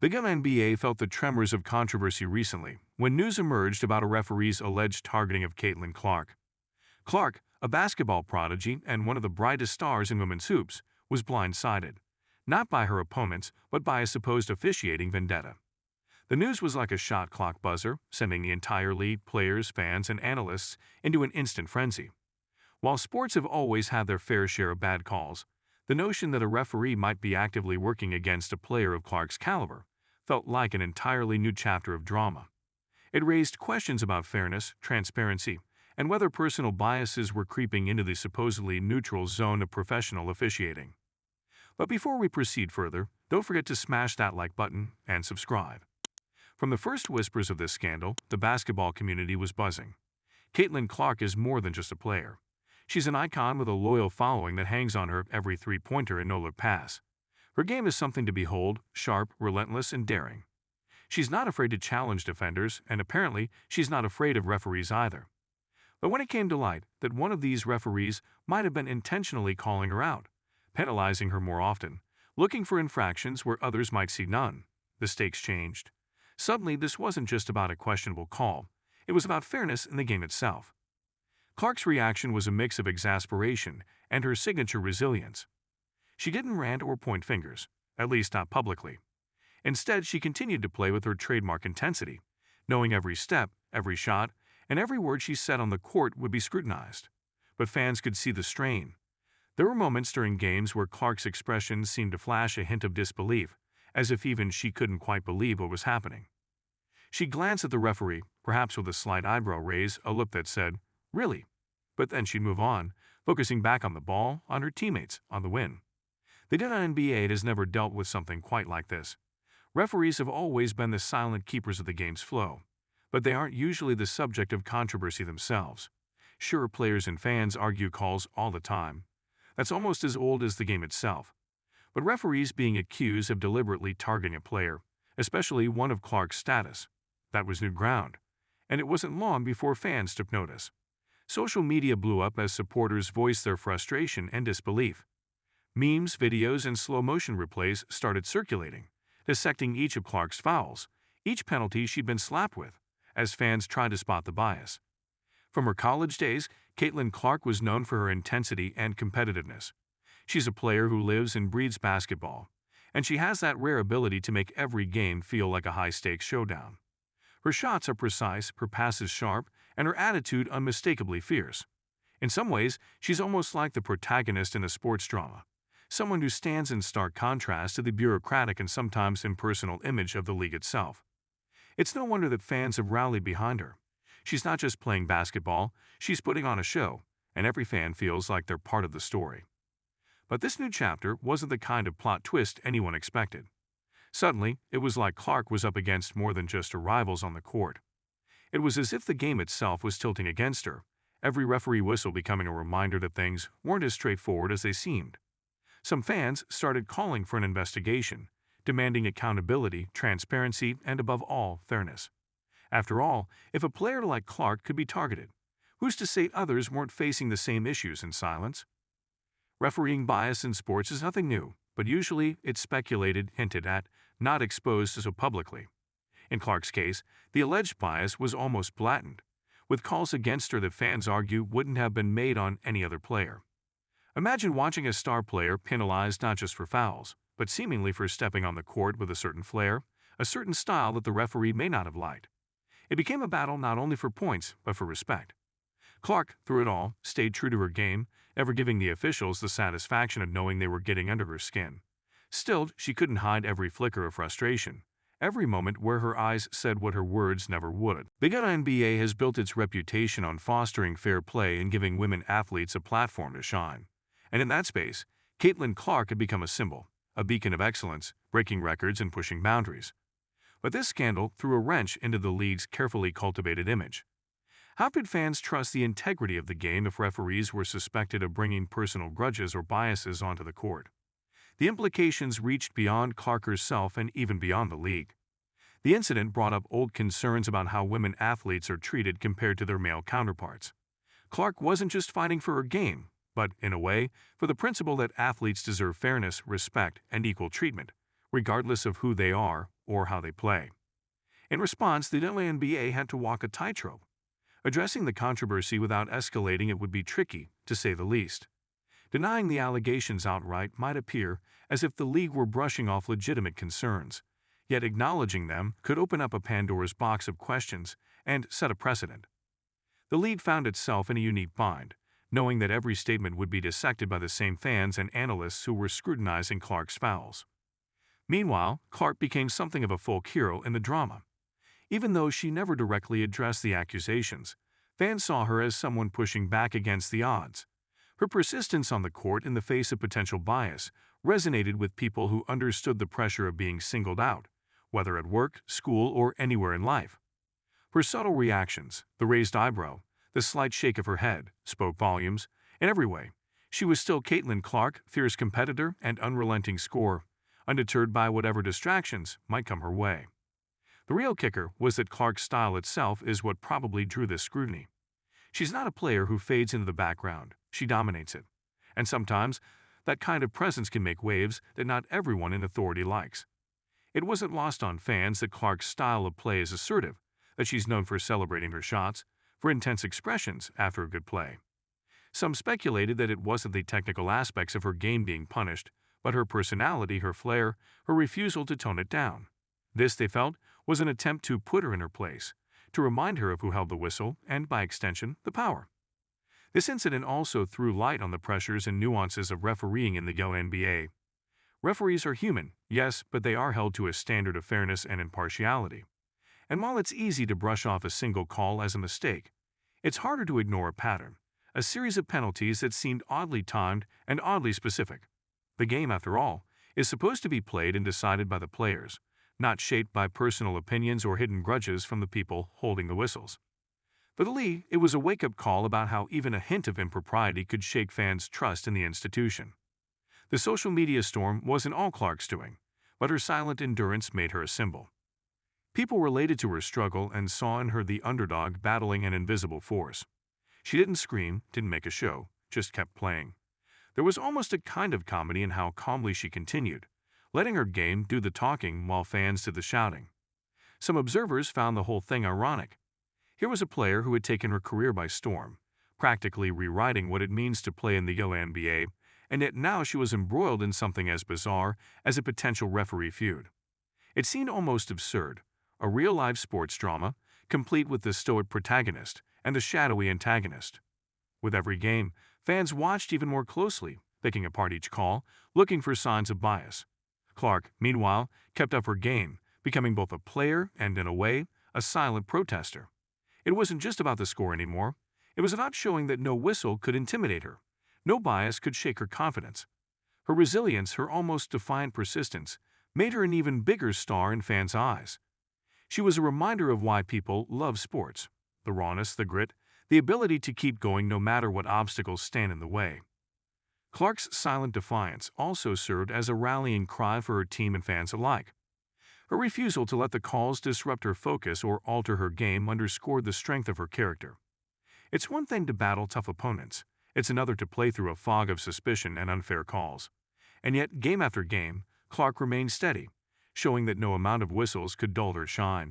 The WNBA felt the tremors of controversy recently when news emerged about a referee's alleged targeting of Caitlin Clark. Clark, a basketball prodigy and one of the brightest stars in women's hoops, was blindsided, not by her opponents but by a supposed officiating vendetta. The news was like a shot clock buzzer, sending the entire league, players, fans, and analysts into an instant frenzy. While sports have always had their fair share of bad calls, the notion that a referee might be actively working against a player of Clark's caliber felt like an entirely new chapter of drama. It raised questions about fairness, transparency, and whether personal biases were creeping into the supposedly neutral zone of professional officiating. But before we proceed further, don't forget to smash that like button and subscribe. From the first whispers of this scandal, the basketball community was buzzing. Caitlin Clark is more than just a player. She's an icon with a loyal following that hangs on her every three-pointer and no-look pass. Her game is something to behold, sharp, relentless, and daring. She's not afraid to challenge defenders, and apparently she's not afraid of referees either. But when it came to light that one of these referees might have been intentionally calling her out, penalizing her more often, looking for infractions where others might see none, the stakes changed. Suddenly, this wasn't just about a questionable call, it was about fairness in the game itself. Clark's reaction was a mix of exasperation and her signature resilience. She didn't rant or point fingers, at least not publicly. Instead, she continued to play with her trademark intensity, knowing every step, every shot, and every word she said on the court would be scrutinized. But fans could see the strain. There were moments during games where Clark's expressions seemed to flash a hint of disbelief, as if even she couldn't quite believe what was happening. She glanced at the referee, perhaps with a slight eyebrow raise, a look that said, "Really?" But then she'd move on, focusing back on the ball, on her teammates, on the win. The WNBA has never dealt with something quite like this. Referees have always been the silent keepers of the game's flow, but they aren't usually the subject of controversy themselves. Sure, players and fans argue calls all the time. That's almost as old as the game itself. But referees being accused of deliberately targeting a player, especially one of Clark's status, that was new ground. And it wasn't long before fans took notice. Social media blew up as supporters voiced their frustration and disbelief. Memes, videos, and slow-motion replays started circulating, dissecting each of Clark's fouls, each penalty she'd been slapped with, as fans tried to spot the bias. From her college days, Caitlin Clark was known for her intensity and competitiveness. She's a player who lives and breathes basketball, and she has that rare ability to make every game feel like a high-stakes showdown. Her shots are precise, her passes sharp, and her attitude unmistakably fierce. In some ways, she's almost like the protagonist in a sports drama, someone who stands in stark contrast to the bureaucratic and sometimes impersonal image of the league itself. It's no wonder that fans have rallied behind her. She's not just playing basketball, she's putting on a show, and every fan feels like they're part of the story. But this new chapter wasn't the kind of plot twist anyone expected. Suddenly, it was like Clark was up against more than just her rivals on the court. It was as if the game itself was tilting against her, every referee whistle becoming a reminder that things weren't as straightforward as they seemed. Some fans started calling for an investigation, demanding accountability, transparency, and above all, fairness. After all, if a player like Clark could be targeted, who's to say others weren't facing the same issues in silence? Refereeing bias in sports is nothing new, but usually it's speculated, hinted at, not exposed so publicly. In Clark's case, the alleged bias was almost blatant, with calls against her that fans argue wouldn't have been made on any other player. Imagine watching a star player penalized not just for fouls, but seemingly for stepping on the court with a certain flair, a certain style that the referee may not have liked. It became a battle not only for points, but for respect. Clark, through it all, stayed true to her game, ever giving the officials the satisfaction of knowing they were getting under her skin. Still, she couldn't hide every flicker of frustration, every moment where her eyes said what her words never would. The WNBA has built its reputation on fostering fair play and giving women athletes a platform to shine. And in that space, Caitlin Clark had become a symbol, a beacon of excellence, breaking records and pushing boundaries. But this scandal threw a wrench into the league's carefully cultivated image. How could fans trust the integrity of the game if referees were suspected of bringing personal grudges or biases onto the court? The implications reached beyond Clark herself and even beyond the league. The incident brought up old concerns about how women athletes are treated compared to their male counterparts. Clark wasn't just fighting for her game, but, in a way, for the principle that athletes deserve fairness, respect, and equal treatment, regardless of who they are or how they play. In response, the WNBA had to walk a tightrope. Addressing the controversy without escalating it would be tricky, to say the least. Denying the allegations outright might appear as if the league were brushing off legitimate concerns, yet acknowledging them could open up a Pandora's box of questions and set a precedent. The league found itself in a unique bind, knowing that every statement would be dissected by the same fans and analysts who were scrutinizing Clark's fouls. Meanwhile, Clark became something of a folk hero in the drama. Even though she never directly addressed the accusations, fans saw her as someone pushing back against the odds. Her persistence on the court in the face of potential bias resonated with people who understood the pressure of being singled out, whether at work, school, or anywhere in life. Her subtle reactions, the raised eyebrow, the slight shake of her head, spoke volumes. In every way, she was still Caitlin Clark, fierce competitor and unrelenting scorer, undeterred by whatever distractions might come her way. The real kicker was that Clark's style itself is what probably drew this scrutiny. She's not a player who fades into the background, she dominates it. And sometimes, that kind of presence can make waves that not everyone in authority likes. It wasn't lost on fans that Clark's style of play is assertive, that she's known for celebrating her shots, for intense expressions after a good play. Some speculated that it wasn't the technical aspects of her game being punished, but her personality, her flair, her refusal to tone it down. This, they felt, was an attempt to put her in her place, to remind her of who held the whistle and, by extension, the power. This incident also threw light on the pressures and nuances of refereeing in the WNBA. Referees are human, yes, but they are held to a standard of fairness and impartiality. And while it's easy to brush off a single call as a mistake, it's harder to ignore a pattern, a series of penalties that seemed oddly timed and oddly specific. The game, after all, is supposed to be played and decided by the players, not shaped by personal opinions or hidden grudges from the people holding the whistles. For the league, it was a wake-up call about how even a hint of impropriety could shake fans' trust in the institution. The social media storm wasn't all Clark's doing, but her silent endurance made her a symbol. People related to her struggle and saw in her the underdog battling an invisible force. She didn't scream, didn't make a show, just kept playing. There was almost a kind of comedy in how calmly she continued, letting her game do the talking while fans did the shouting. Some observers found the whole thing ironic. Here was a player who had taken her career by storm, practically rewriting what it means to play in the WNBA, and yet now she was embroiled in something as bizarre as a potential referee feud. It seemed almost absurd, a real-life sports drama, complete with the stoic protagonist and the shadowy antagonist. With every game, fans watched even more closely, picking apart each call, looking for signs of bias. Clark, meanwhile, kept up her game, becoming both a player and, in a way, a silent protester. It wasn't just about the score anymore. It was about showing that no whistle could intimidate her. No bias could shake her confidence. Her resilience, her almost defiant persistence, made her an even bigger star in fans' eyes. She was a reminder of why people love sports: the rawness, the grit, the ability to keep going no matter what obstacles stand in the way. Clark's silent defiance also served as a rallying cry for her team and fans alike. Her refusal to let the calls disrupt her focus or alter her game underscored the strength of her character. It's one thing to battle tough opponents. It's another to play through a fog of suspicion and unfair calls. And yet, game after game, Clark remained steady, showing that no amount of whistles could dull her shine.